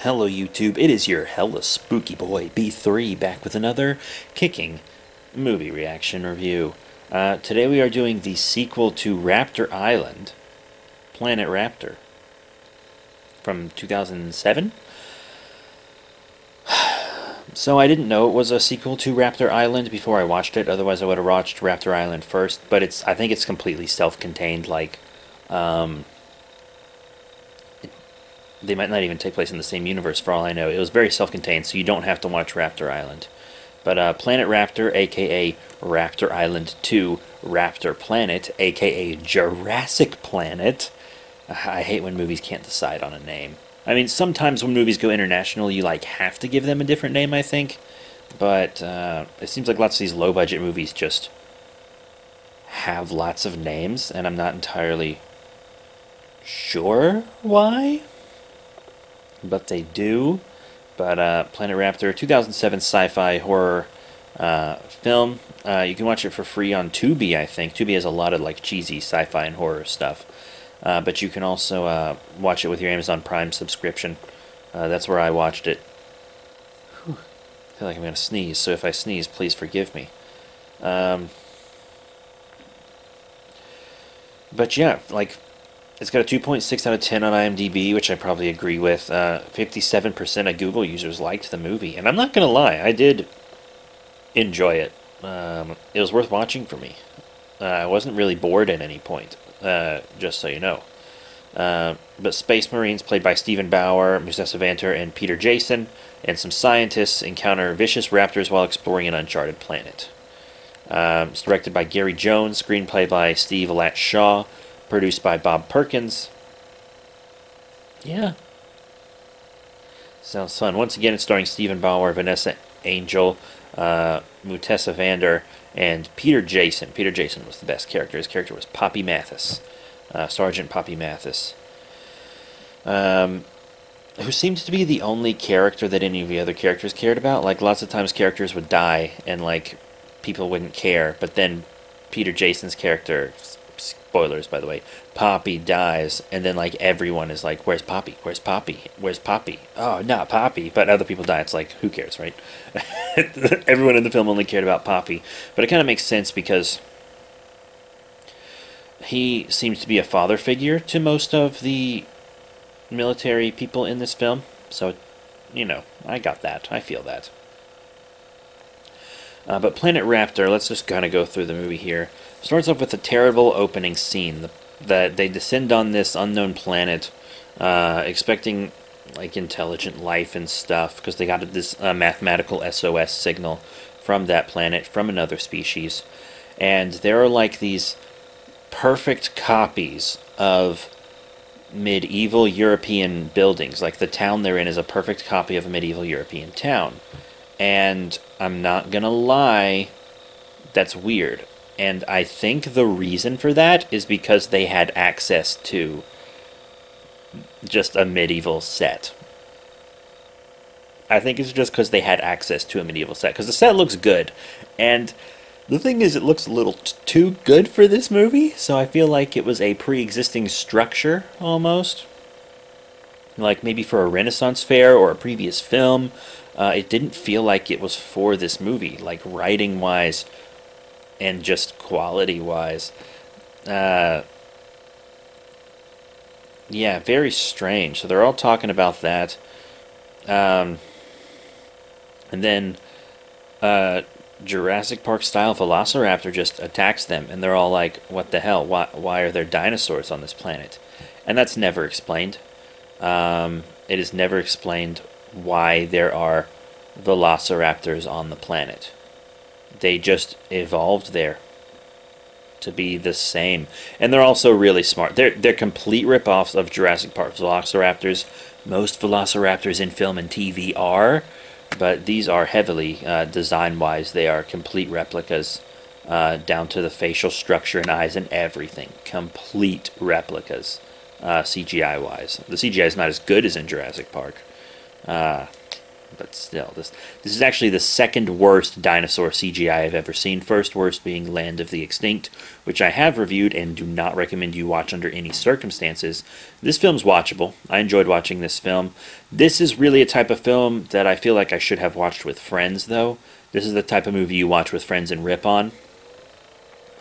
Hello YouTube, it is your hella spooky boy B3 back with another kicking movie reaction review. Today we are doing the sequel to Raptor Island, Planet Raptor, from 2007. So I didn't know it was a sequel to Raptor Island before I watched it, otherwise I would have watched Raptor Island first, but I think it's completely self-contained, they might not even take place in the same universe for all I know. It was very self-contained, so you don't have to watch Raptor Island. But Planet Raptor, aka Raptor Island 2, Raptor Planet, aka Jurassic Planet. I hate when movies can't decide on a name. I mean, sometimes when movies go international, you have to give them a different name, I think. But it seems like lots of these low-budget movies just have lots of names, and I'm not entirely sure why. But they do. But Planet Raptor, 2007 sci-fi horror film. You can watch it for free on Tubi, I think. Tubi has a lot of cheesy sci-fi and horror stuff. But you can also watch it with your Amazon Prime subscription. That's where I watched it. Whew. I feel like I'm going to sneeze, so if I sneeze, please forgive me. But yeah, it's got a 2.6 out of 10 on IMDb, which I probably agree with. 57% of Google users liked the movie. And I'm not going to lie, I did enjoy it. It was worth watching for me. I wasn't really bored at any point, just so you know. But Space Marines, played by Stephen Bauer, Musa Savanter, and Peter Jason, and some scientists encounter vicious raptors while exploring an uncharted planet. It's directed by Gary Jones, screenplay by Steve Lat Shaw, produced by Bob Perkins. Yeah. Sounds fun. Once again, it's starring Stephen Bauer, Vanessa Angel, Mutessa Vander, and Peter Jason. Peter Jason was the best character. His character was Poppy Mathis. Sergeant Poppy Mathis. Who seemed to be the only character that any of the other characters cared about. Lots of times characters would die, and, people wouldn't care. But then Peter Jason's character... Spoilers, by the way. Poppy dies, and then everyone is like, "Where's Poppy? Where's Poppy? Where's Poppy? Oh, not Poppy!" But other people die. It's who cares, right? Everyone in the film only cared about Poppy, but it kind of makes sense because he seems to be a father figure to most of the military people in this film. So, I got that. I feel that. But Planet Raptor, let's just kind of go through the movie here. Starts off with a terrible opening scene. That they descend on this unknown planet, expecting intelligent life and stuff, because they got this mathematical SOS signal from that planet, from another species. And there are these perfect copies of medieval European buildings. The town they're in is a perfect copy of a medieval European town. And I'm not gonna lie, that's weird. And I think the reason for that is because they had access to just a medieval set. I think it's just because they had access to a medieval set. Because the set looks good. And the thing is, it looks a little too good for this movie. So I feel like it was a pre-existing structure, almost. Maybe for a Renaissance fair or a previous film. It didn't feel like it was for this movie. Writing-wise... and just quality-wise. Yeah, very strange. So they're all talking about that. And then Jurassic Park-style Velociraptor just attacks them, and they're all like, what the hell? Why are there dinosaurs on this planet? And that's never explained. It is never explained why there are Velociraptors on the planet. They just evolved there to be the same. And they're also really smart. They're complete rip-offs of Jurassic Park Velociraptors. Most Velociraptors in film and TV are, but these are heavily, design-wise, they are complete replicas, down to the facial structure and eyes and everything. Complete replicas, CGI-wise. The CGI is not as good as in Jurassic Park. But still, this is actually the second worst dinosaur CGI I've ever seen. First worst being Land of the Extinct, which I have reviewed and do not recommend you watch under any circumstances. This film's watchable. I enjoyed watching this film. This is really a type of film that I feel like I should have watched with friends, though. This is the type of movie you watch with friends and rip on,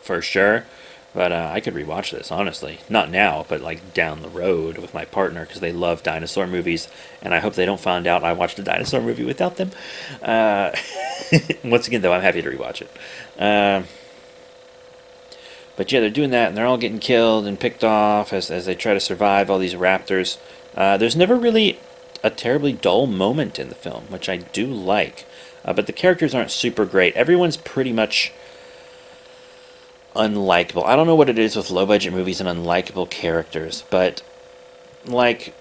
for sure. But I could rewatch this, honestly. Not now, but like down the road with my partner, because they love dinosaur movies, and I hope they don't find out I watched a dinosaur movie without them. Once again, though, I'm happy to rewatch it. But yeah, they're doing that, and they're all getting killed and picked off as they try to survive all these raptors. There's never really a terribly dull moment in the film, which I do like. But the characters aren't super great. Everyone's pretty much unlikable. I don't know what it is with low-budget movies and unlikable characters, but like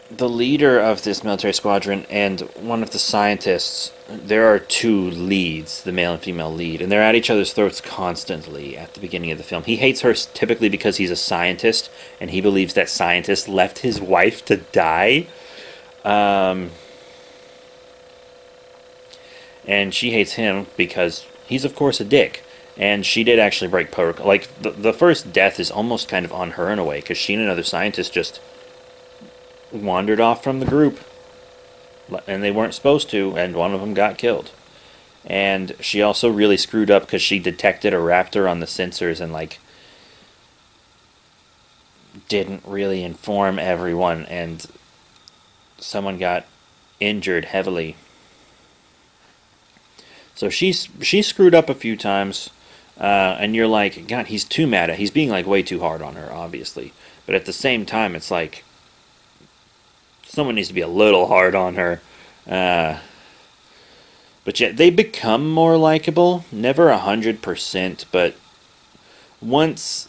the leader of this military squadron and one of the scientists, there are two leads, the male and female lead, and they're at each other's throats constantly at the beginning of the film. He hates her typically because he's a scientist, and he believes that scientist left his wife to die. And she hates him because he's, of course, a dick. And she did actually break protocol. Like, the first death is almost kind of on her in a way, because she and another scientist just wandered off from the group. And they weren't supposed to, and one of them got killed. And she also really screwed up because she detected a raptor on the sensors and, like, didn't really inform everyone, and someone got injured heavily. So she screwed up a few times. And you're like, God, he's too mad at. He's being like way too hard on her, obviously. But at the same time, it's like someone needs to be a little hard on her. But yet they become more likable. Never 100%, but once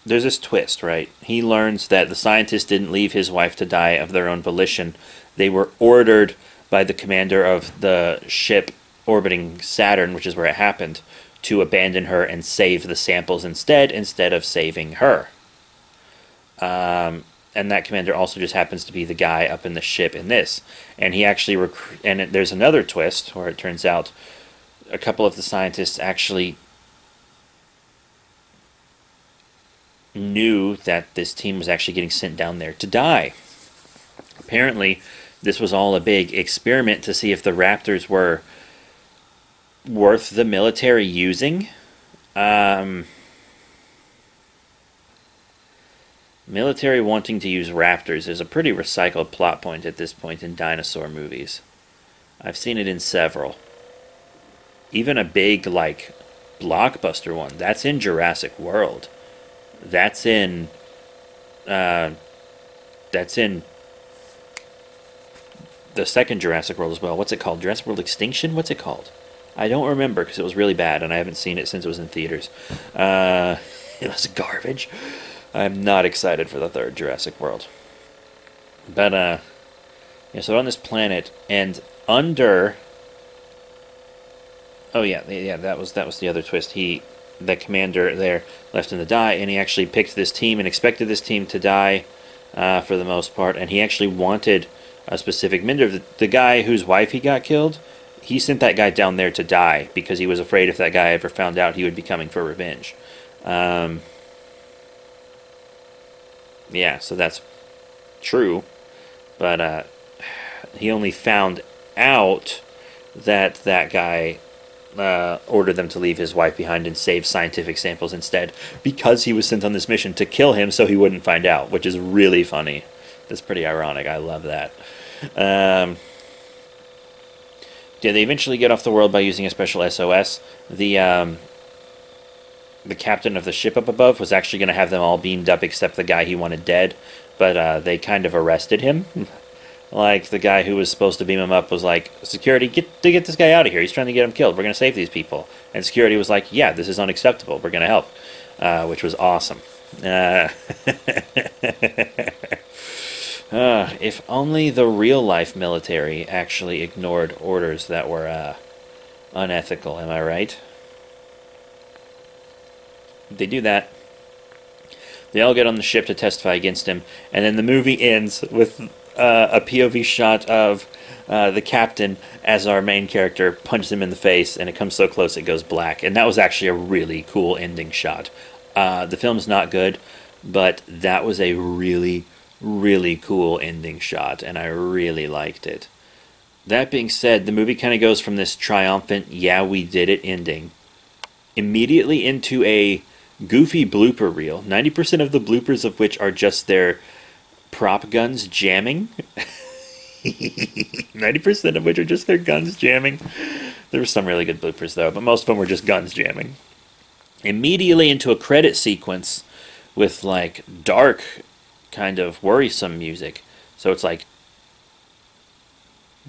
there's this twist, right? He learns that the scientist didn't leave his wife to die of their own volition. They were ordered by the commander of the ship orbiting Saturn, which is where it happened, to abandon her and save the samples instead of saving her. And that commander also just happens to be the guy up in the ship in this. And he actually there's another twist where it turns out a couple of the scientists actually knew that this team was actually getting sent down there to die. Apparently, this was all a big experiment to see if the raptors were worth the military using. Military wanting to use raptors is a pretty recycled plot point at this point in dinosaur movies. I've seen it in several. Even a big, like, blockbuster one. That's in Jurassic World. That's in the second Jurassic World as well. What's it called? Jurassic World Extinction? What's it called? I don't remember because it was really bad and I haven't seen it since it was in theaters. It was garbage. I'm not excited for the third Jurassic World. But, yeah, so on this planet and under... Oh, yeah, that was the other twist. The commander there left him to die, and he actually picked this team and expected this team to die for the most part, and he actually wanted a specific member. The guy whose wife he got killed, he sent that guy down there to die because he was afraid if that guy ever found out he would be coming for revenge. Yeah, so that's true, but he only found out that that guy ordered them to leave his wife behind and save scientific samples instead because he was sent on this mission to kill him so he wouldn't find out, which is really funny. That's pretty ironic. I love that. Yeah, they eventually get off the world by using a special SOS. The captain of the ship up above was actually going to have them all beamed up except the guy he wanted dead, but they kind of arrested him. Like, the guy who was supposed to beam him up was like, security, get this guy out of here. He's trying to get him killed. We're going to save these people. And security was like, yeah, this is unacceptable. We're going to help, which was awesome. If only the real-life military actually ignored orders that were unethical, am I right? They do that. They all get on the ship to testify against him, and then the movie ends with a POV shot of the captain as our main character punches him in the face, and it comes so close it goes black. And that was actually a really cool ending shot. The film's not good, but that was a really, really cool ending shot, and I really liked it. That being said, the movie kind of goes from this triumphant, yeah, we did it ending, immediately into a goofy blooper reel. 90% of the bloopers of which are just their prop guns jamming. 90% of which are just their guns jamming. There were some really good bloopers, though, but most of them were just guns jamming. Immediately into a credit sequence with, like, dark, kind of worrisome music. So it's like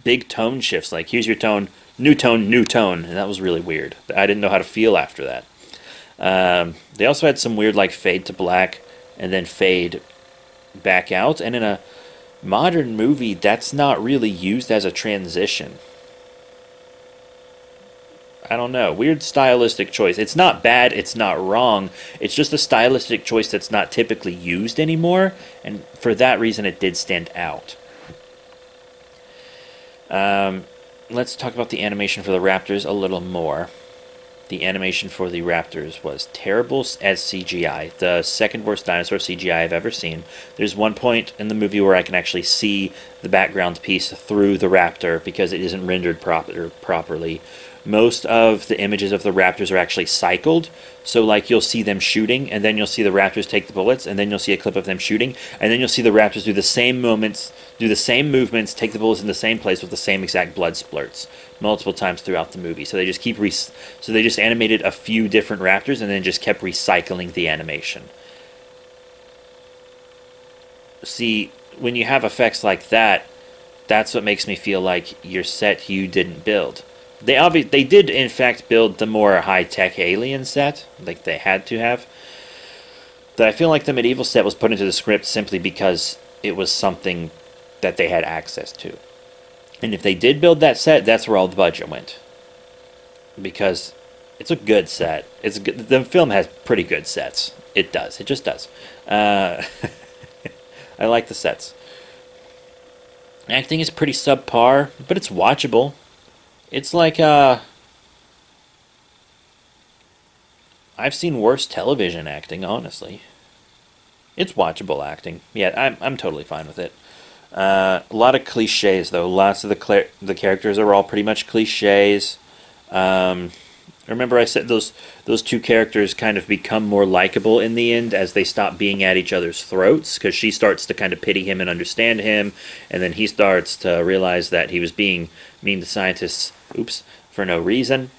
big tone shifts, like, here's your tone, new tone, new tone. And that was really weird. I didn't know how to feel after that. They also had some weird, like, fade to black and then fade back out. And in a modern movie, that's not really used as a transition. I don't know. Weird stylistic choice. It's not bad, it's not wrong. It's just a stylistic choice that's not typically used anymore, and for that reason it did stand out. Let's talk about the animation for the Raptors a little more. The animation for the Raptors was terrible as CGI. The second worst dinosaur CGI I've ever seen. There's one point in the movie where I can actually see the background piece through the Raptor because it isn't rendered properly. Most of the images of the Raptors are actually cycled. So, like, you'll see them shooting, and then you'll see the Raptors take the bullets, and then you'll see a clip of them shooting, and then you'll see the Raptors do the same movements, take the bullets in the same place with the same exact blood splurts multiple times throughout the movie. So they just they just animated a few different Raptors and then just kept recycling the animation. See, when you have effects like that, that's what makes me feel like your set you didn't build. They did in fact build the more high-tech alien set, like they had to have. But I feel like the medieval set was put into the script simply because it was something that they had access to. And if they did build that set, that's where all the budget went. Because it's a good set. The film has pretty good sets. It does. It just does. I like the sets. Acting is pretty subpar, but it's watchable. It's like, I've seen worse television acting, honestly. It's watchable acting. Yeah, I'm totally fine with it. A lot of cliches, though. Lots of the characters are all pretty much cliches. Remember I said those two characters kind of become more likable in the end as they stop being at each other's throats, because she starts to kind of pity him and understand him, and then he starts to realize that he was being mean to scientists, for no reason.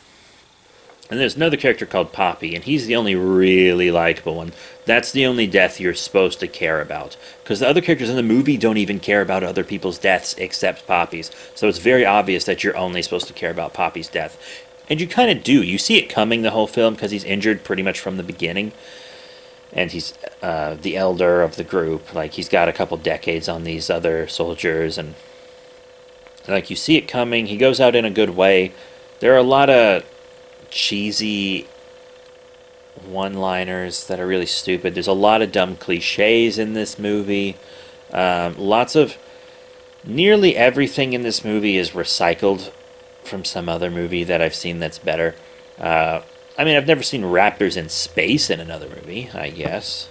And there's another character called Poppy, and he's the only really likable one. That's the only death you're supposed to care about, because the other characters in the movie don't even care about other people's deaths except Poppy's. So it's very obvious that you're only supposed to care about Poppy's death. And you kind of do. You see it coming the whole film because he's injured pretty much from the beginning. And he's the elder of the group. Like, he's got a couple decades on these other soldiers. And, like, you see it coming. He goes out in a good way. There are a lot of cheesy one-liners that are really stupid. There's a lot of dumb cliches in this movie. Nearly everything in this movie is recycled from some other movie that I've seen that's better. I mean, I've never seen raptors in space in another movie, I guess.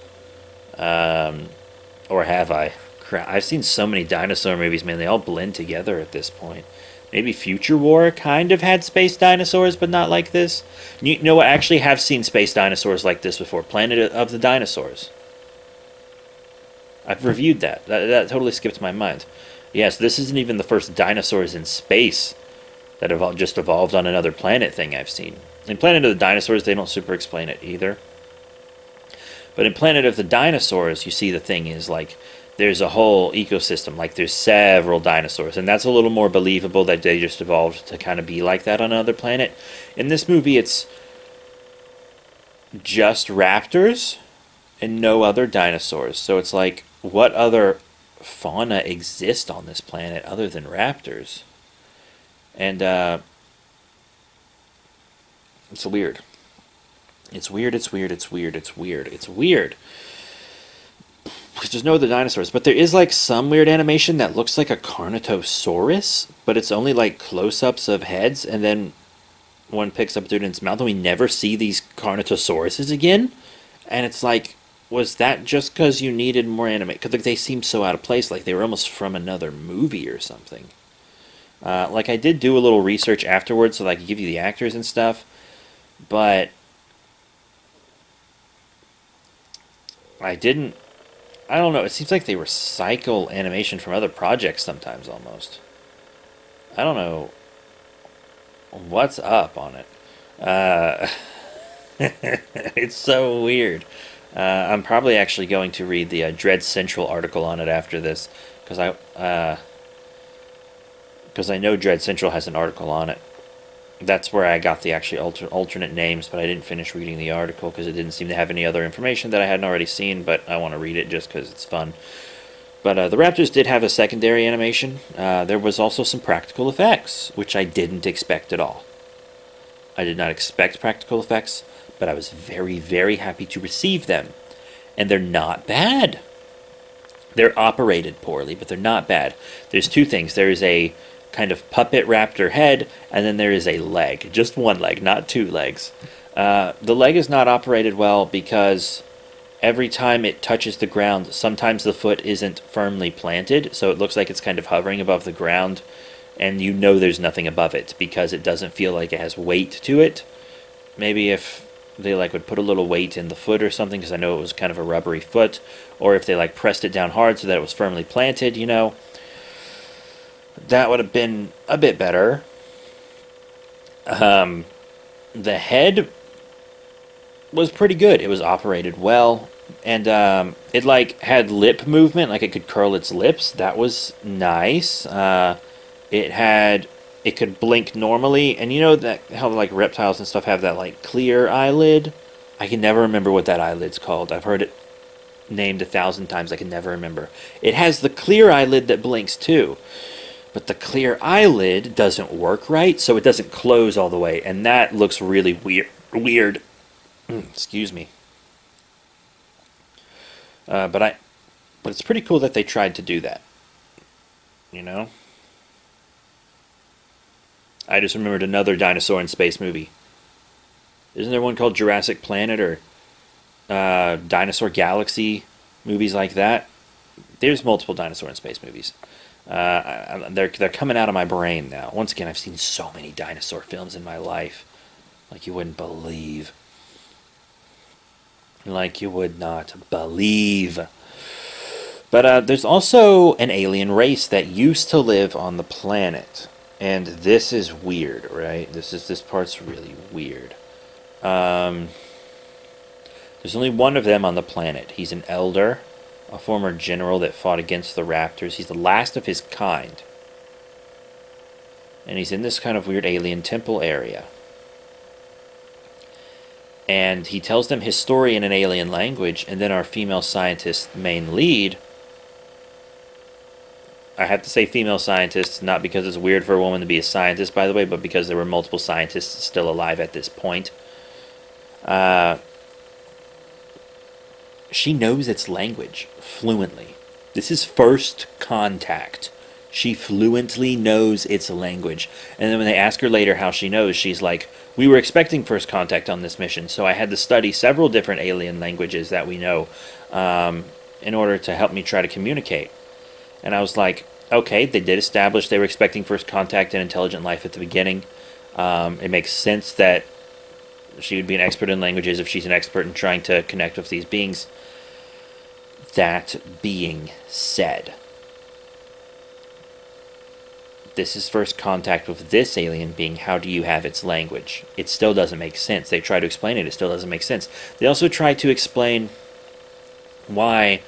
Or have I? I've seen so many dinosaur movies, man. They all blend together at this point. Maybe Future War kind of had space dinosaurs, but not like this. You know what? I actually have seen space dinosaurs like this before. Planet of the Dinosaurs. I've reviewed that. That totally skipped my mind. Yes, this isn't even the first dinosaurs in space that have just evolved on another planet thing I've seen. In Planet of the Dinosaurs, they don't super explain it either. But in Planet of the Dinosaurs, you see the thing is, like, there's a whole ecosystem. Like, there's several dinosaurs. And that's a little more believable that they just evolved to kind of be like that on another planet. In this movie, it's just raptors and no other dinosaurs. So it's like, what other fauna exists on this planet other than raptors? And it's weird. It's weird. because there's no other dinosaurs, but there is like some weird animation that looks like a Carnotaurus, but it's only like close-ups of heads, and then one picks up a dude in its mouth, and we never see these Carnotauruses again. And it's like, was that just because you needed more anime? Because like, they seem so out of place, like they were almost from another movie or something. Like I did do a little research afterwards, so that I could give you the actors and stuff, but I didn't. I don't know. It seems like they recycle animation from other projects sometimes, almost. I don't know what's up on it. It's so weird. I'm probably actually going to read the Dread Central article on it after this, because I know Dread Central has an article on it. That's where I got the actually alternate names, but I didn't finish reading the article because it didn't seem to have any other information that I hadn't already seen, but I want to read it just because it's fun. But the Raptors did have a secondary animation. There was also some practical effects, which I didn't expect at all. I did not expect practical effects, but I was very, very happy to receive them. And they're not bad. They're operated poorly, but they're not bad. There's two things. There is a kind of puppet raptor head, and then there is a leg. Just one leg, not two legs. The leg is not operated well because every time it touches the ground, sometimes the foot isn't firmly planted, so it looks like it's kind of hovering above the ground, and you know there's nothing above it because it doesn't feel like it has weight to it. Maybe if they like would put a little weight in the foot or something, because I know it was kind of a rubbery foot, or if they like pressed it down hard so that it was firmly planted, you know, that would have been a bit better. The head was pretty good. It was operated well, and it like had lip movement, like it could curl its lips. That was nice. It could blink normally, and you know that how like reptiles and stuff have that like clear eyelid. I can never remember what that eyelid's called. I've heard it named 1,000 times. I can never remember. It has the clear eyelid that blinks too, but the clear eyelid doesn't work right, so it doesn't close all the way, and that looks really weird. Excuse me. But it's pretty cool that they tried to do that. You know? I just remembered another dinosaur in space movie. Isn't there one called Jurassic Planet or Dinosaur Galaxy? Movies like that. There's multiple dinosaur in space movies. They're coming out of my brain now. Once again, I've seen so many dinosaur films in my life. Like you wouldn't believe. Like you would not believe. But there's also an alien race that used to live on the planet. And this is weird, right? This part's really weird. There's only one of them on the planet. He's an elder, a former general that fought against the Raptors. He's the last of his kind. And he's in this kind of weird alien temple area. And he tells them his story in an alien language, and then our female scientist, main lead, I have to say female scientists, not because it's weird for a woman to be a scientist, by the way, but because there were multiple scientists still alive at this point. She knows its language fluently. This is first contact. She fluently knows its language. And then when they ask her later how she knows, she's like, we were expecting first contact on this mission, so I had to study several different alien languages that we know in order to help me try to communicate. And I was like, okay, they did establish they were expecting first contact and intelligent life at the beginning. It makes sense that she would be an expert in languages if she's an expert in trying to connect with these beings. That being said, this is first contact with this alien being. How do you have its language? It still doesn't make sense. They try to explain it. It still doesn't make sense. They also try to explain why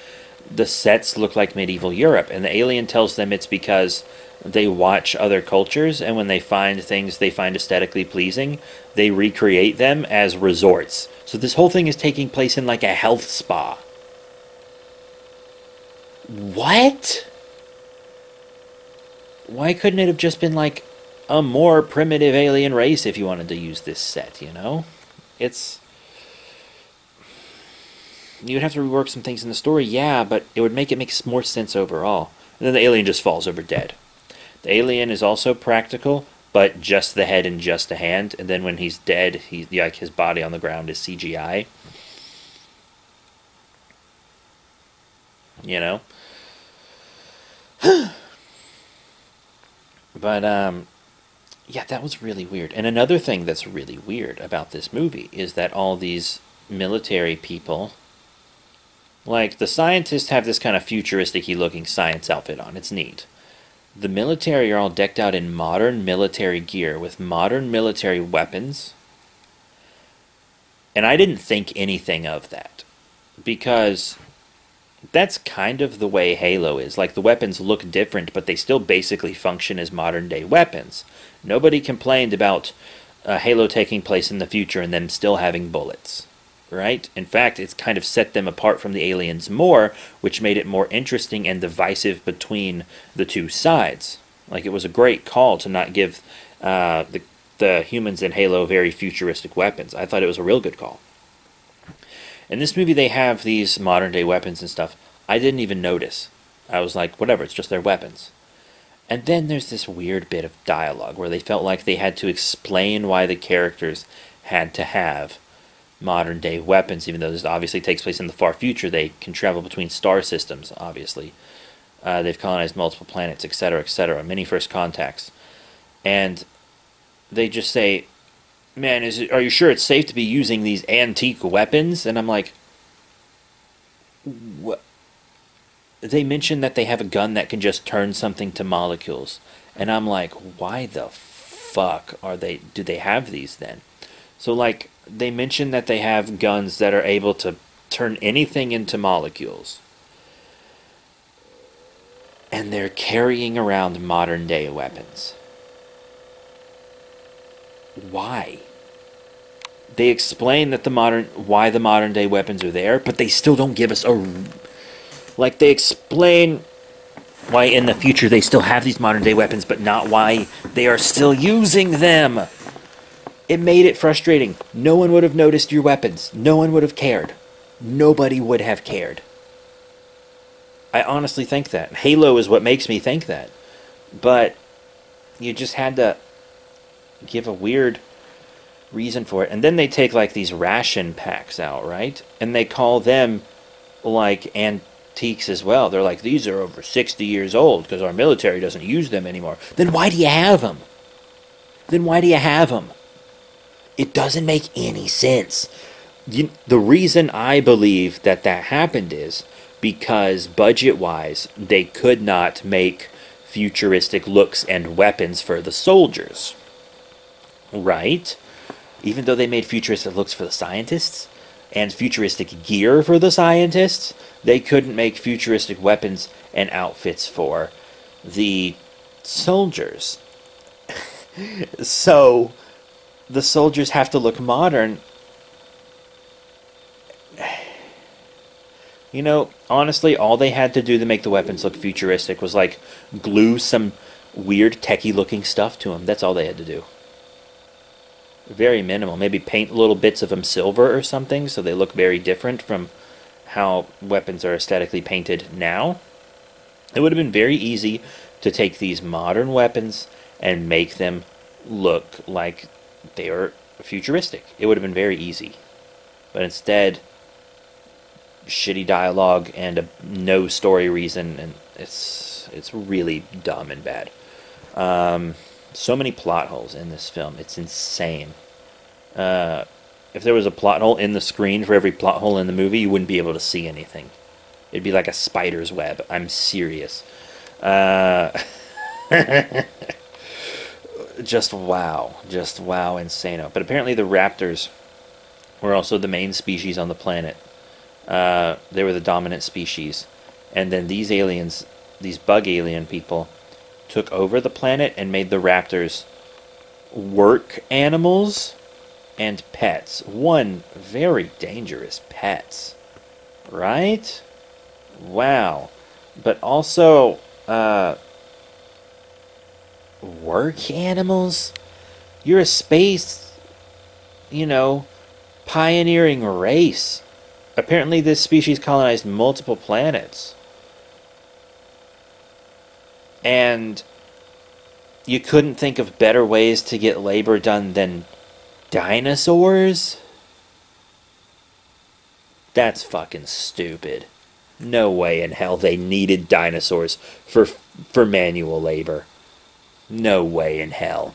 the sets look like medieval Europe, and the alien tells them it's because they watch other cultures, and when they find things they find aesthetically pleasing, they recreate them as resorts. So this whole thing is taking place in like a health spa. What? Why couldn't it have just been like a more primitive alien race if you wanted to use this set, you know? It's... you'd have to rework some things in the story, yeah, but it would make more sense overall. And then the alien just falls over dead. The alien is also practical, but just the head and just a hand. And then when he's dead, like his body on the ground is CGI. You know. But yeah, that was really weird. And another thing that's really weird about this movie is that all these military people, like the scientists have this kind of futuristic-y looking science outfit on. It's neat. The military are all decked out in modern military gear with modern military weapons. And I didn't think anything of that. Because that's kind of the way Halo is. Like, the weapons look different, but they still basically function as modern-day weapons. Nobody complained about Halo taking place in the future and them still having bullets. Right? In fact, it's kind of set them apart from the aliens more, which made it more interesting and divisive between the two sides. Like, it was a great call to not give the humans in Halo very futuristic weapons. I thought it was a real good call. In this movie, they have these modern-day weapons and stuff. I didn't even notice. I was like, whatever, it's just their weapons. And then there's this weird bit of dialogue where they felt like they had to explain why the characters had to have modern-day weapons, even though this obviously takes place in the far future. They can travel between star systems, obviously. They've colonized multiple planets, etc., etc., many first contacts. And they just say, man, are you sure it's safe to be using these antique weapons? And I'm like, what? They mention that they have a gun that can just turn something to molecules. And I'm like, why the fuck do they have these then? So, like, they mention that they have guns that are able to turn anything into molecules. And they're carrying around modern-day weapons. Why? They explain that why the modern-day weapons are there, but they still don't give us like, they explain why in the future they still have these modern-day weapons, but not why they are still using them. It made it frustrating. No one would have noticed your weapons. No one would have cared. Nobody would have cared. I honestly think that. Halo is what makes me think that. But you just had to give a weird reason for it. And then they take, like, these ration packs out, right? And they call them, like, antiques as well. They're like, these are over 60 years old because our military doesn't use them anymore. Then why do you have them? It doesn't make any sense. The reason I believe that happened is because budget-wise, they could not make futuristic looks and weapons for the soldiers. Right? Even though they made futuristic looks for the scientists and futuristic gear for the scientists, they couldn't make futuristic weapons and outfits for the soldiers. So the soldiers have to look modern. You know, honestly, all they had to do to make the weapons look futuristic was, like, glue some weird techie-looking stuff to them. That's all they had to do. Very minimal. Maybe paint little bits of them silver or something so they look very different from how weapons are aesthetically painted now. It would have been very easy to take these modern weapons and make them look like they were futuristic. It would have been very easy. But instead, shitty dialogue and no story reason, and it's really dumb and bad. So many plot holes in this film. It's insane. If there was a plot hole in the screen for every plot hole in the movie, you wouldn't be able to see anything. It'd be like a spider's web. I'm serious. Just wow. Just wow, insano. But apparently the Raptors were also the main species on the planet. They were the dominant species. And then these aliens, these bug alien people, took over the planet and made the Raptors work animals and pets. One, very dangerous pets. Right? Wow. But also, work animals? You're a space, pioneering race. apparently this species colonized multiple planets. And you couldn't think of better ways to get labor done than dinosaurs? That's fucking stupid. No way in hell they needed dinosaurs for manual labor. No way in hell.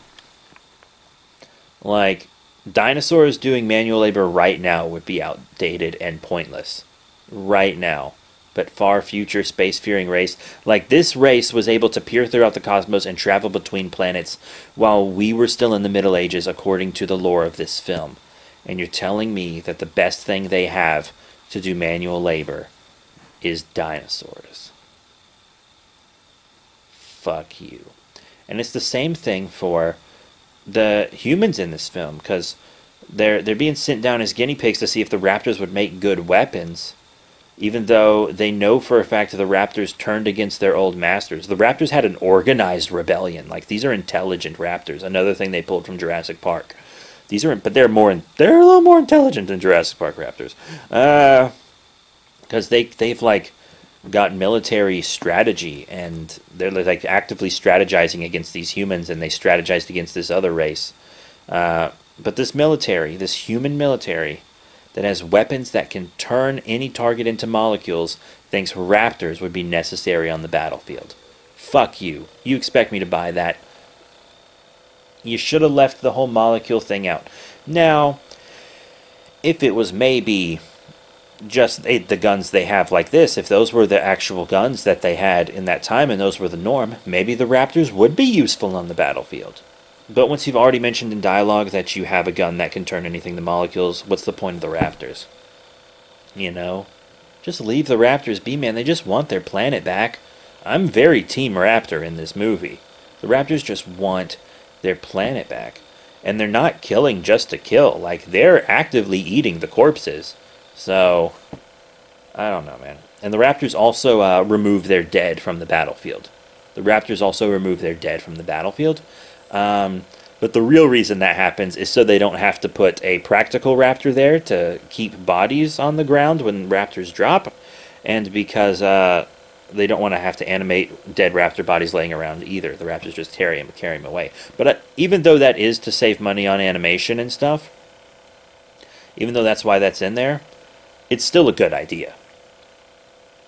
Like, dinosaurs doing manual labor right now would be outdated and pointless. Right now. But far future space-fearing race, like this race was able to peer throughout the cosmos and travel between planets while we were still in the Middle Ages according to the lore of this film. And you're telling me that the best thing they have to do manual labor is dinosaurs. Fuck you. And it's the same thing for the humans in this film, because they're being sent down as guinea pigs to see if the raptors would make good weapons, even though they know for a fact that the raptors turned against their old masters. The raptors had an organized rebellion. Like, these are intelligent raptors. Another thing they pulled from Jurassic Park. But they're a little more intelligent than Jurassic Park raptors. Because they've like got military strategy, and they're like actively strategizing against these humans, and they strategized against this other race. But this human military that has weapons that can turn any target into molecules thinks raptors would be necessary on the battlefield. Fuck you. You expect me to buy that? You should have left the whole molecule thing out. Now, if it was maybe just the guns they have like this, if those were the actual guns that they had in that time and those were the norm, maybe the raptors would be useful on the battlefield. But once you've already mentioned in dialogue that you have a gun that can turn anything to molecules, what's the point of the raptors? You know? Just leave the raptors be, man. They just want their planet back. I'm very Team Raptor in this movie. The raptors just want their planet back. And they're not killing just to kill. Like, they're actively eating the corpses. So, I don't know, man. And the raptors also remove their dead from the battlefield. But the real reason that happens is so they don't have to put a practical raptor there to keep bodies on the ground when raptors drop, and because they don't want to have to animate dead raptor bodies laying around either. The raptors just carry them away. But even though that is to save money on animation and stuff, even though that's why that's in there, it's still a good idea.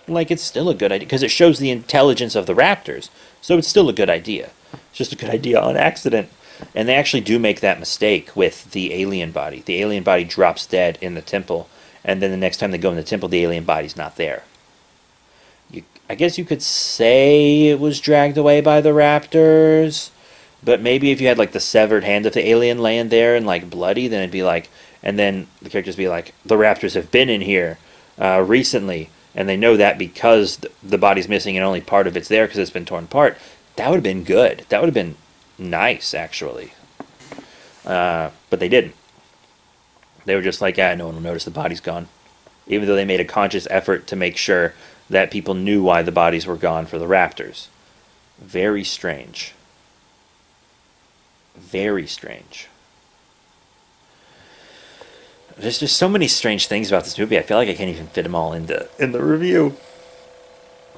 Like, it's still a good idea because it shows the intelligence of the raptors. So it's still a good idea. It's just a good idea on accident. And they actually do make that mistake with the alien body. The alien body drops dead in the temple, and then the next time they go in the temple, the alien body's not there. I guess you could say it was dragged away by the raptors, but maybe if you had like the severed hand of the alien laying there and like bloody, then it'd be like, and then the characters be like, the raptors have been in here recently, and they know that because the body's missing and only part of it's there because it's been torn apart. That would have been good. That would have been nice, actually. But they didn't. They were just like, no one will notice the body's gone. Even though they made a conscious effort to make sure that people knew why the bodies were gone for the raptors. Very strange. Very strange. There's just so many strange things about this movie. I feel like I can't even fit them all in the review.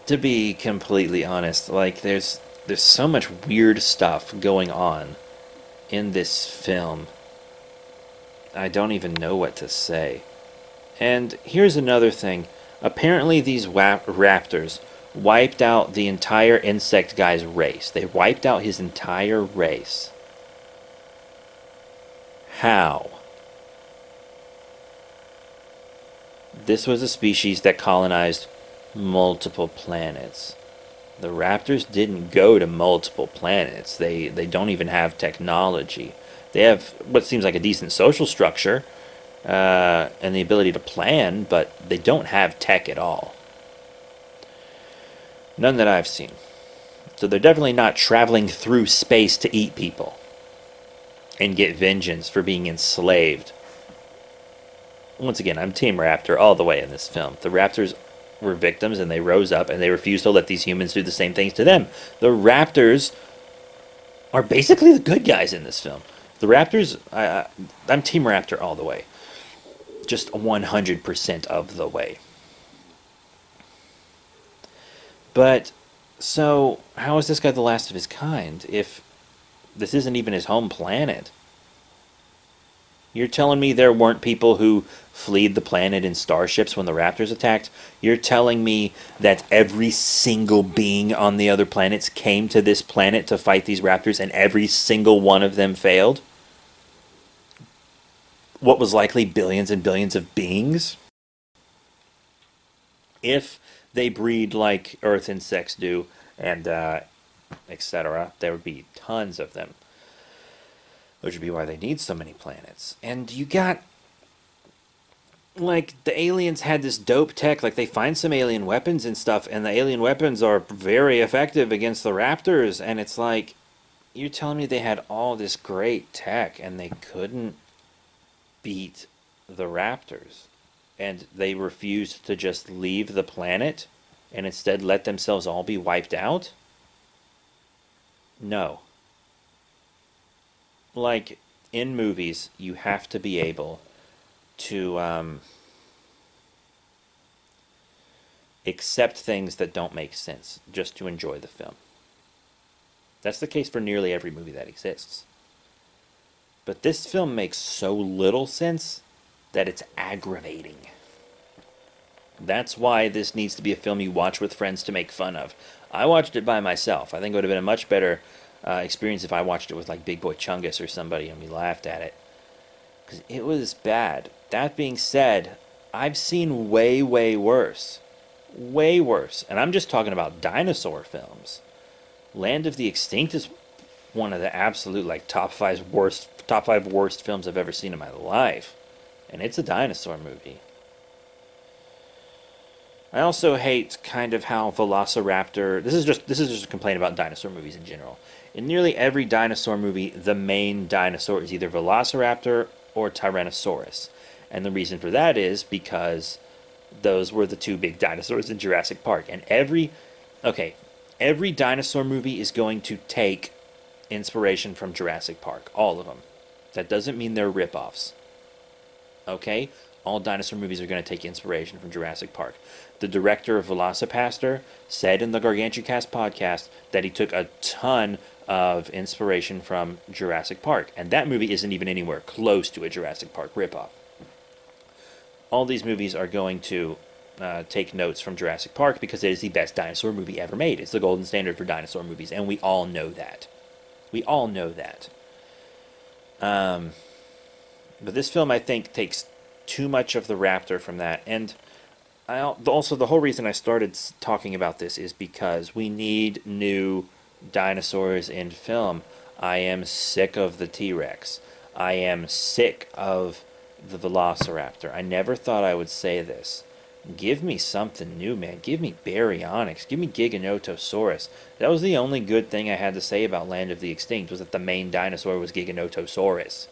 To be completely honest, like there's so much weird stuff going on in this film. I don't even know what to say. And here's another thing. Apparently these raptors wiped out the entire insect guy's race. They wiped out his entire race. How? This was a species that colonized multiple planets. The raptors didn't go to multiple planets. They don't even have technology. They have what seems like a decent social structure and the ability to plan, but they don't have tech at all. None that I've seen. So they're definitely not traveling through space to eat people and get vengeance for being enslaved. Once again, I'm Team Raptor all the way in this film. The raptors were victims and they rose up and they refused to let these humans do the same things to them. The raptors are basically the good guys in this film. The raptors, I'm Team Raptor all the way. just 100% of the way. But, so, how is this guy the last of his kind if this isn't even his home planet? You're telling me there weren't people who fled the planet in starships when the Raptors attacked? You're telling me that every single being on the other planets came to this planet to fight these Raptors and every single one of them failed? What was likely billions and billions of beings? If they breed like Earth insects do, and etc., there would be tons of them. Which would be why they need so many planets. And you got, like, the aliens had this dope tech. Like, they find some alien weapons and stuff, and the alien weapons are very effective against the Raptors. And it's like, you're telling me they had all this great tech, and they couldn't beat the Raptors. And they refused to just leave the planet, and instead let themselves all be wiped out? No. Like, in movies, you have to be able to accept things that don't make sense just to enjoy the film. That's the case for nearly every movie that exists. But this film makes so little sense that it's aggravating. That's why this needs to be a film you watch with friends to make fun of. I watched it by myself. I think it would have been a much better experience if I watched it with like Big Boy Chungus or somebody and we laughed at it. Because it was bad. That being said, I've seen way, way worse. Way worse. And I'm just talking about dinosaur films. Land of the Extinct is one of the absolute like top five worst films I've ever seen in my life. And it's a dinosaur movie. I also hate kind of how Velociraptor... This is just a complaint about dinosaur movies in general. In nearly every dinosaur movie, the main dinosaur is either Velociraptor or Tyrannosaurus. And the reason for that is because those were the two big dinosaurs in Jurassic Park. And every dinosaur movie is going to take inspiration from Jurassic Park. All of them. That doesn't mean they're rip-offs. Okay? All dinosaur movies are going to take inspiration from Jurassic Park. The director of Velocipastor said in the GargantuCast podcast that he took a ton of inspiration from Jurassic Park. And that movie isn't even anywhere close to a Jurassic Park ripoff. All these movies are going to take notes from Jurassic Park because it is the best dinosaur movie ever made. It's the golden standard for dinosaur movies, and we all know that. We all know that. But this film, I think, takes too much of the Raptor from that. And also, the whole reason I started talking about this is because we need new dinosaurs in film. I am sick of the T-Rex. I am sick of the Velociraptor. I never thought I would say this. Give me something new, man. Give me Baryonyx. Give me Giganotosaurus. That was the only good thing I had to say about Land of the Extinct, was that the main dinosaur was Giganotosaurus.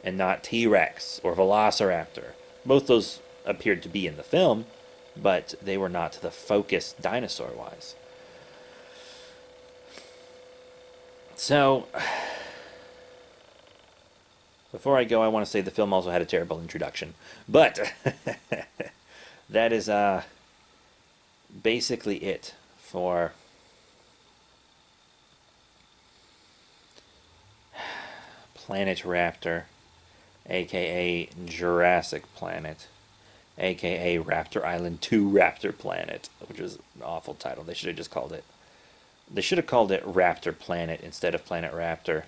And not T-Rex or Velociraptor. Both those appeared to be in the film, but they were not the focus dinosaur-wise. So, before I go, I want to say the film also had a terrible introduction. But, that is basically it for Planet Raptor, aka Jurassic Planet, aka Raptor Island 2 Raptor Planet, which is an awful title. They should have just called it... They should have called it Raptor Planet instead of Planet Raptor.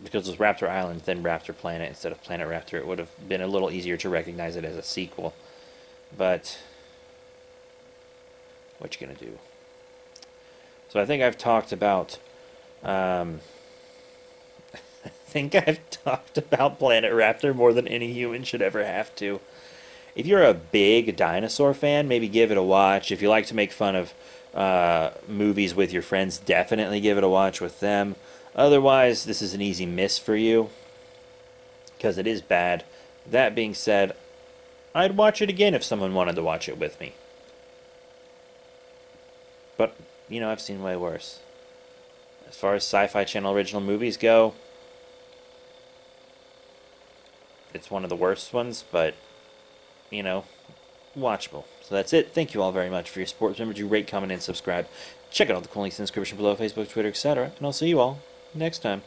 Because it was Raptor Island, then Raptor Planet instead of Planet Raptor. It would have been a little easier to recognize it as a sequel. But what you gonna do? So I think I've talked about... I think I've talked about Planet Raptor more than any human should ever have to. If you're a big dinosaur fan, maybe give it a watch. If you like to make fun of movies with your friends, definitely give it a watch with them. Otherwise, this is an easy miss for you, because it is bad. That being said, I'd watch it again if someone wanted to watch it with me. But, you know, I've seen way worse. As far as Sci-Fi Channel original movies go, it's one of the worst ones, but, you know, watchable. So that's it. Thank you all very much for your support. Remember to rate, comment, and subscribe. Check out all the cool links in the description below, Facebook, Twitter, etc. And I'll see you all next time.